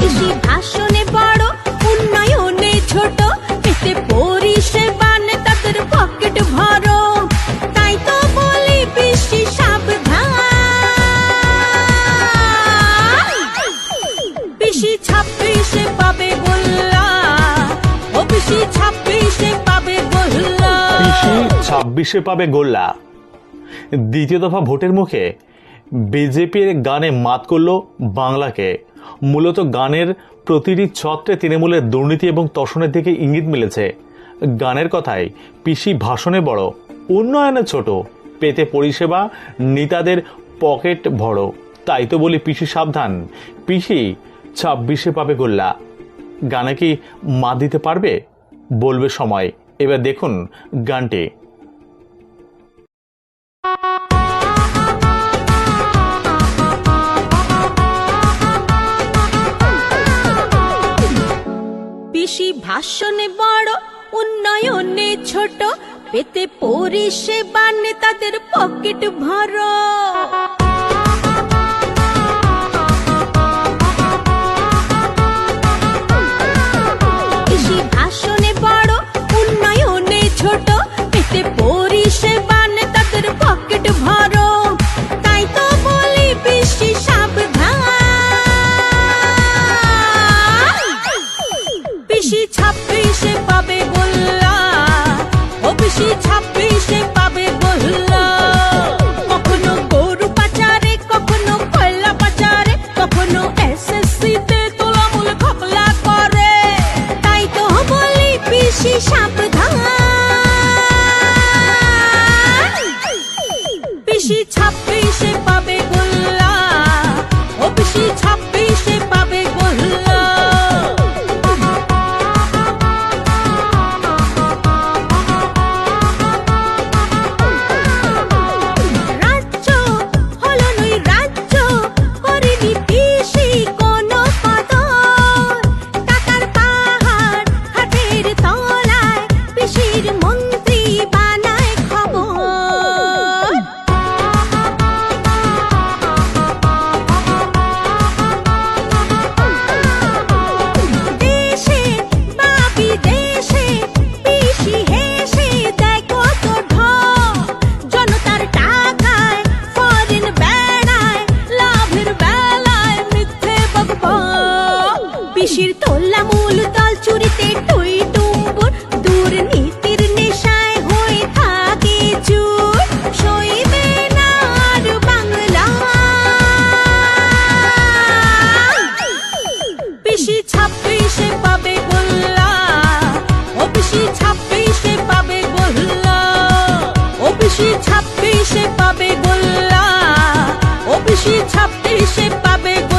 পিসি ভাষণে বড় উন্নয়নে ছোট, পেতে পরিষেবা নেতাদের পকেট ভরো, তাই তো বলি পিসি সাবধান। পিসি 26-এ পাবে গোল্লা, ও পিসি 26-এ পাবে গোল্লা। পিসি 26-এ পাবে গোল্লা। দ্বিতীয় দফা ভোটের মুখে বিজেপির গানে মাত করল বাংলাকে। মূলত গানের প্রতিটি ছত্রে তৃণমূলের দুর্নীতি এবং তোষণের দিকে ইঙ্গিত মিলেছে। গানের কথায় পিসি ভাষণে বড়, উন্নয়নে ছোট, পেতে পরিষেবা নেতাদের পকেট ভরো, তাই তো বলি পিসি সাবধান। পিসি 26-এ পাবে গোল্লা। গানে কি মাত দিতে পারবে? বলবে সময়। এবার দেখুন গানটি। পিসি ভাষণে বড় উন্নয়নে ছোট, পেতে পরিষেবা নেতাদের পকেট ভরো। পিসি ভাষণে বড় উন্নয়নে ছোট, পেতে পরিষেবা নেতাদের পকেট ভরো, তাই তো বলি পিসি সাবধান। পিসি 26-এ পাবে গোল্লা, ও পিসি 26-এ পাবে গোল্লা। কখনো গরু পাচারে, কখনো কয়লা পাচারে, কখনো SSC-তে তোলামূল ঘপলা করে, তাই তো বলি পিসি সাবধান। পিসি 26-এ পাবে গোল্লা, ও পিসি 26-এ পাবে গোল্লা। রাজ্য হলো নই রাজ্য, করেনি পিসি কোনো কদর, টাকার পাহাড় হাতের তলায়, পিসির মন্ত্রী বানায় খবর। দেশে বা বিদেশে পিসি হেসে দেয় কত ঢপ, জনতার টাকায় ফরেন বেড়ায়, লাভের বেলায় মিথ্যে বকবক। পিসির তোলামূল দল চুরিতে টুই টুম্বুর, দুর্নীতির নেশায় হয়ে থাকে চুর, সইবে না আর বাংলা। পিসি 26-এ পাবে গোল্লা, ও পিসি 26-এ পাবে গোল্লা, ও পিসি 26-এ পাবে গোল্লা, ও পিসি 26-এ পাবে গোল্লা।